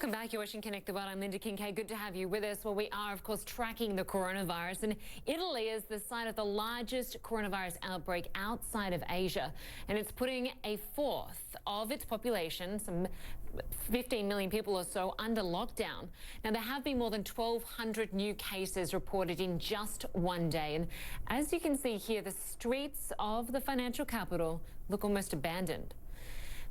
Welcome back. You're watching Connect the World. I'm Lynda Kinkade. Good to have you with us. Well, we are, of course, tracking the coronavirus. And Italy is the site of the largest coronavirus outbreak outside of Asia. And it's putting a fourth of its population, some 15 million people or so, under lockdown. Now, there have been more than 1,200 new cases reported in just one day. And as you can see here, the streets of the financial capital look almost abandoned.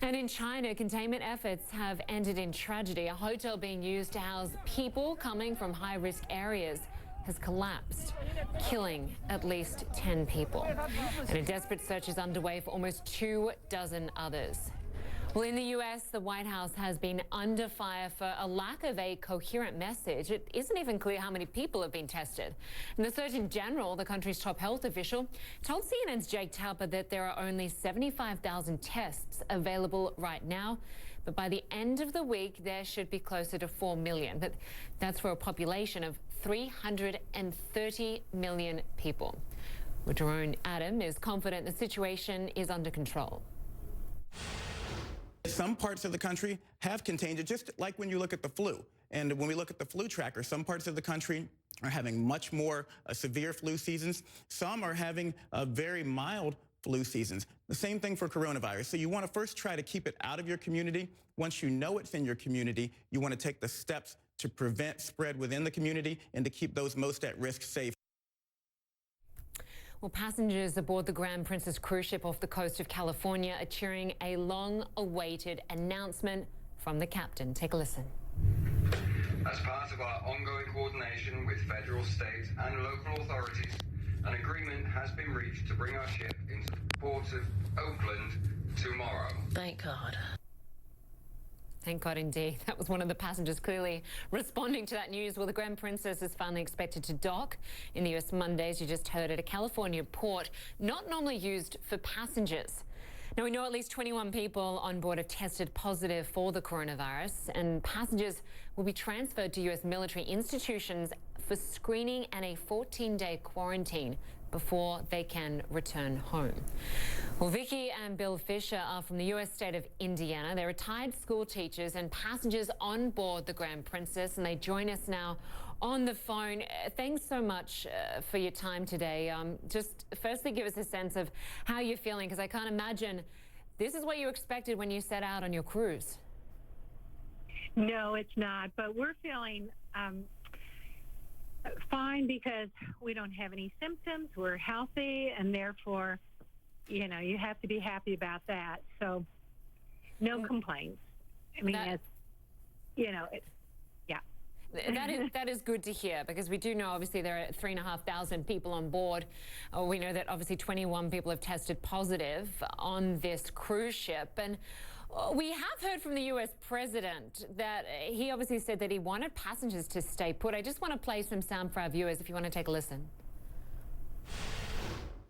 And in China, containment efforts have ended in tragedy. A hotel being used to house people coming from high-risk areas has collapsed, killing at least 10 people. And a desperate search is underway for almost 24 others. Well, in the U.S., the White House has been under fire for a lack of a coherent message. It isn't even clear how many people have been tested. And the Surgeon General, the country's top health official, told CNN's Jake Tapper that there are only 75,000 tests available right now. But by the end of the week, there should be closer to 4 million. But that's for a population of 330 million people. Well, Jerome Adam is confident the situation is under control. Some parts of the country have contained it, just like when you look at the flu. And when we look at the flu tracker, some parts of the country are having much more severe flu seasons. Some are having very mild flu seasons. The same thing for coronavirus. So you want to first try to keep it out of your community. Once you know it's in your community, you want to take the steps to prevent spread within the community and to keep those most at risk safe. Well, passengers aboard the Grand Princess cruise ship off the coast of California are cheering a long-awaited announcement from the captain. Take a listen. As part of our ongoing coordination with federal, state and local authorities, an agreement has been reached to bring our ship into the port of Oakland tomorrow. Thank God. Thank God indeed. That was one of the passengers clearly responding to that news. Well, the Grand Princess is finally expected to dock in the U.S. Monday, as you just heard, at a California port not normally used for passengers. Now, we know at least 21 people on board have tested positive for the coronavirus, and passengers will be transferred to U.S. military institutions for screening and a 14-day quarantine before they can return home. Well, Vicky and Bill Fisher are from the U.S. state of Indiana. They're retired school teachers and passengers on board the Grand Princess, and they join us now on the phone. Thanks so much for your time today. Just firstly, give us a sense of how you're feeling, because I can't imagine this is what you expected when you set out on your cruise. No, it's not, but we're feeling fine because we don't have any symptoms. We're healthy, and therefore, you know, you have to be happy about that. So no complaints. I mean, it's, you know, it's, yeah. That is good to hear, because we do know obviously there are 3,500 people on board. We know that obviously 21 people have tested positive on this cruise ship. And we have heard from the U.S. president that he obviously said that he wanted passengers to stay put. I just want to play some sound for our viewers if you want to take a listen.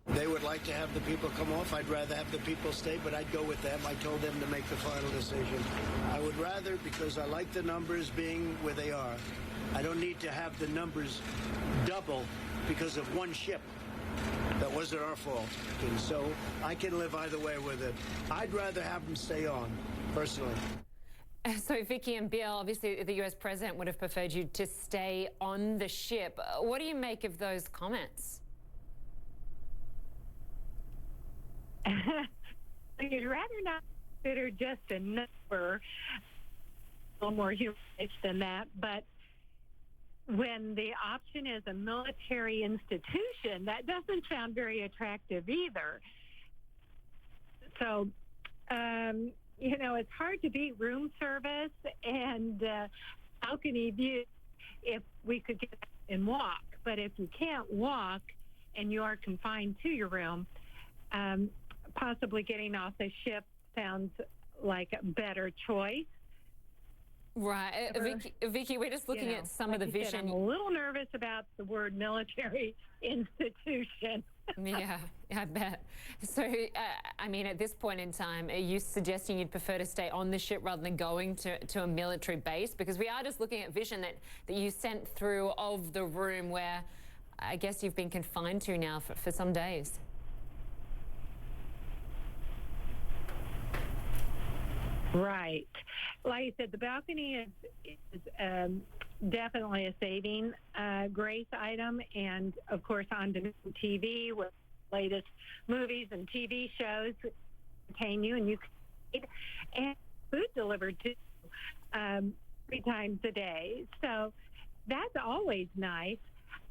They would like to have the people come off. I'd rather have the people stay, but I'd go with them. I told them to make the final decision. I would rather, because I like the numbers being where they are. I don't need to have the numbers double because of one ship. That wasn't our fault. And so I can live either way with it. I'd rather have them stay on, personally. So, Vicky and Bill, obviously the U.S. president would have preferred you to stay on the ship. What do you make of those comments? You'd rather not consider just a number, a little more humorous than that, but when the option is a military institution, that doesn't sound very attractive either. So, you know, it's hard to beat room service, and how can you view if we could get out and walk? But if you can't walk and you are confined to your room, possibly getting off the ship sounds like a better choice. Right. Vicky, we're just looking at some of the vision. I'm a little nervous about the word military institution. Yeah, I bet. So, I mean, at this point in time, are you suggesting you'd prefer to stay on the ship rather than going to a military base? Because we are just looking at vision that you sent through of the room where I guess you've been confined to now for some days. Right. Like I said, the balcony is definitely a saving grace item. And, of course, on-demand TV with latest movies and TV shows entertain you, and you can eat. And food delivered, too, 3 times a day. So that's always nice.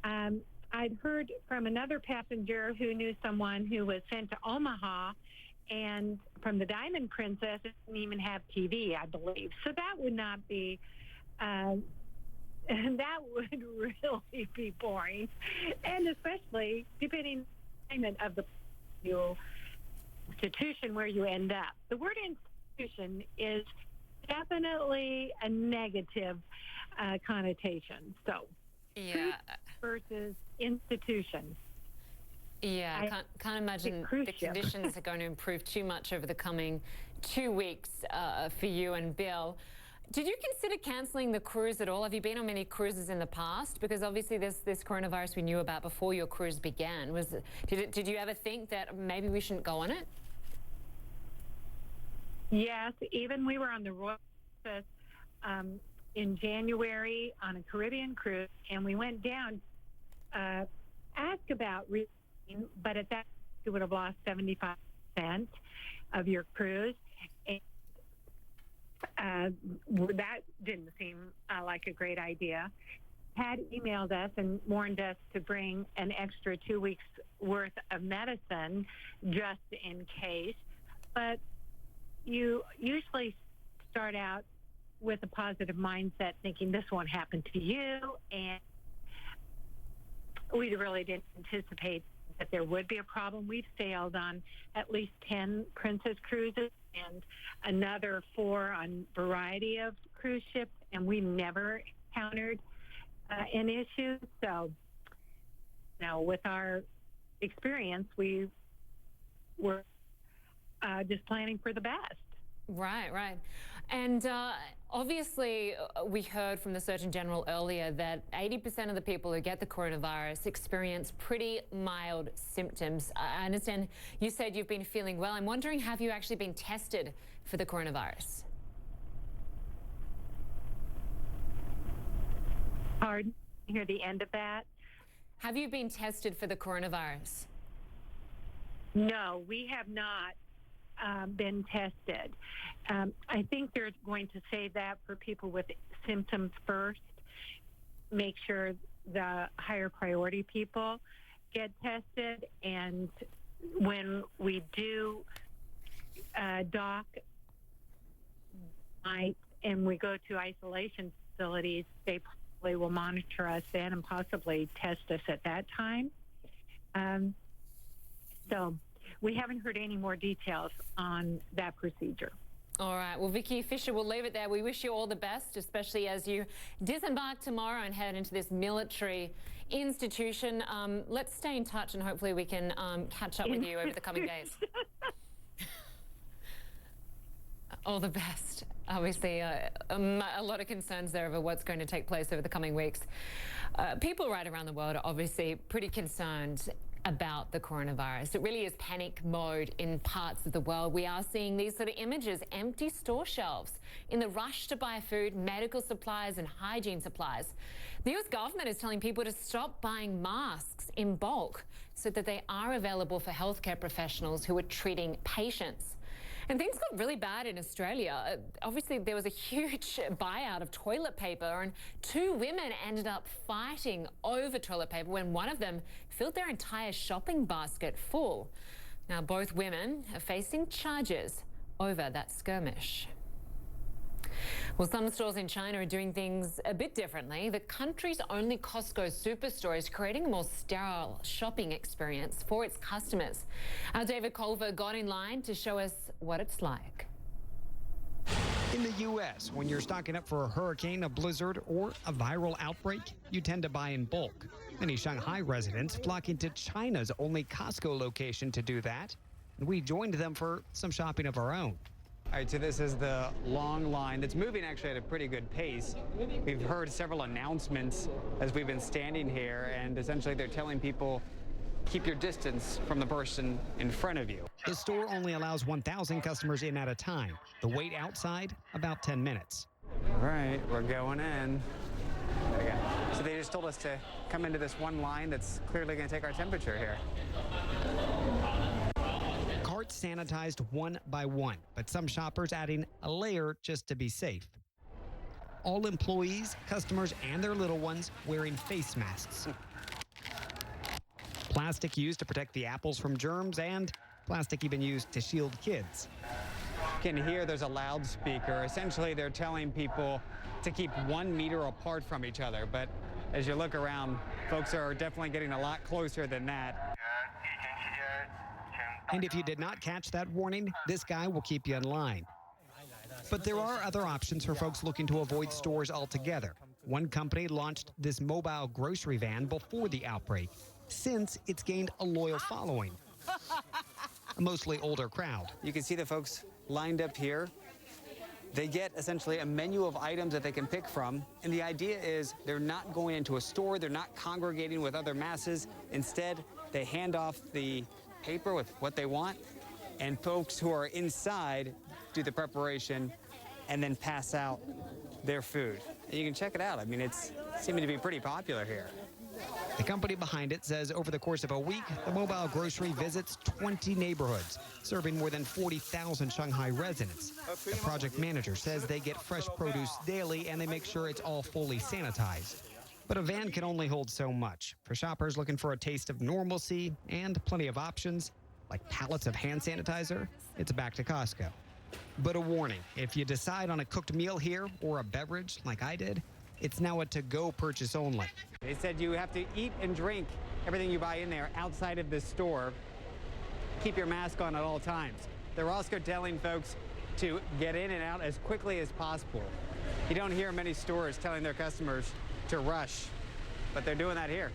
I'd heard from another passenger who knew someone who was sent to Omaha, and from the Diamond Princess, it didn't even have TV, I believe. So that would not be, that would really be boring. And especially depending on the of the institution where you end up. The word institution is definitely a negative connotation. So, Yeah. versus institution. Yeah, I can't imagine the conditions are going to improve too much over the coming 2 weeks for you and Bill. Did you consider cancelling the cruise at all? Have you been on many cruises in the past? Because obviously this coronavirus we knew about before your cruise began. Did you ever think that maybe we shouldn't go on it? Yes, even we were on the Royal Princess in January on a Caribbean cruise, and we went down, asked about but at that you would have lost 75% of your cruise, and that didn't seem like a great idea. Had emailed us and warned us to bring an extra 2 weeks worth of medicine just in case, but you usually start out with a positive mindset thinking this won't happen to you, and we really didn't anticipate that there would be a problem. We've sailed on at least 10 Princess cruises and another 4 on a variety of cruise ships, and we never encountered an issue. So, with our experience, we were just planning for the best. Right, right. And obviously, we heard from the Surgeon General earlier that 80% of the people who get the coronavirus experience pretty mild symptoms. I understand you said you've been feeling well. I'm wondering, have you actually been tested for the coronavirus? Pardon? Hear the end of that? Have you been tested for the coronavirus? No, we have not been tested. I think they're going to say that for people with symptoms first, make sure the higher priority people get tested. And when we do dock and we go to isolation facilities, they probably will monitor us then and possibly test us at that time. So we haven't heard any more details on that procedure. All right. Well, Vicki Fisher, we'll leave it there. We wish you all the best, especially as you disembark tomorrow and head into this military institution. Let's stay in touch and hopefully we can catch up with you over the coming days. All the best. Obviously, a lot of concerns there over what's going to take place over the coming weeks. People right around the world are obviously pretty concerned about the coronavirus. It really is panic mode in parts of the world. We are seeing these sort of images, empty store shelves in the rush to buy food, medical supplies and hygiene supplies. The US government is telling people to stop buying masks in bulk so that they are available for healthcare professionals who are treating patients. And things got really bad in Australia. Obviously, there was a huge buyout of toilet paper, and 2 women ended up fighting over toilet paper when one of them filled their entire shopping basket full. Now, both women are facing charges over that skirmish. Well, some stores in China are doing things a bit differently. The country's only Costco superstore is creating a more sterile shopping experience for its customers. Our David Culver got in line to show us what it's like. In the U.S., when you're stocking up for a hurricane, a blizzard, or a viral outbreak, you tend to buy in bulk. Many Shanghai residents flocking to China's only Costco location to do that. And we joined them for some shopping of our own. All right, so this is the long line that's moving actually at a pretty good pace. We've heard several announcements as we've been standing here, and essentially they're telling people keep your distance from the person in front of you. The store only allows 1,000 customers in at a time. The wait outside, about 10 minutes. All right, we're going in. There we go. So they just told us to come into this one line that's clearly going to take our temperature here. Carts sanitized one by one, but some shoppers adding a layer just to be safe. All employees, customers, and their little ones wearing face masks. Plastic used to protect the apples from germs, and plastic even used to shield kids. You can hear there's a loudspeaker. Essentially, they're telling people to keep 1 meter apart from each other. But as you look around, folks are definitely getting a lot closer than that. And if you did not catch that warning, this guy will keep you in line. But there are other options for folks looking to avoid stores altogether. One company launched this mobile grocery van before the outbreak. Since it's gained a loyal following, a mostly older crowd. You can see the folks lined up here. They get essentially a menu of items that they can pick from, and the idea is they're not going into a store, they're not congregating with other masses. Instead, they hand off the paper with what they want, and folks who are inside do the preparation and then pass out their food. And you can check it out. I mean, it's seeming to be pretty popular here. The company behind it says over the course of a week, the mobile grocery visits 20 neighborhoods, serving more than 40,000 Shanghai residents. The project manager says they get fresh produce daily and they make sure it's all fully sanitized. But a van can only hold so much. For shoppers looking for a taste of normalcy and plenty of options, like pallets of hand sanitizer, it's back to Costco. But a warning, if you decide on a cooked meal here or a beverage like I did, it's now a to-go purchase only. They said you have to eat and drink everything you buy in there outside of this store. Keep your mask on at all times. They're also telling folks to get in and out as quickly as possible. You don't hear many stores telling their customers to rush, but they're doing that here.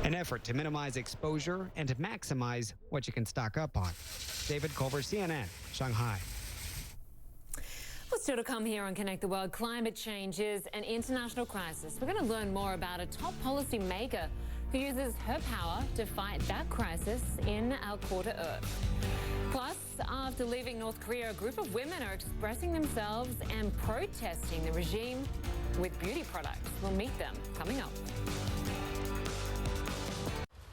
An effort to minimize exposure and to maximize what you can stock up on. David Culver, CNN, Shanghai. Well, still to come here on Connect the World, climate change is an international crisis. We're going to learn more about a top policy maker who uses her power to fight that crisis in our core to Earth. Plus, after leaving North Korea, a group of women are expressing themselves and protesting the regime with beauty products. We'll meet them coming up.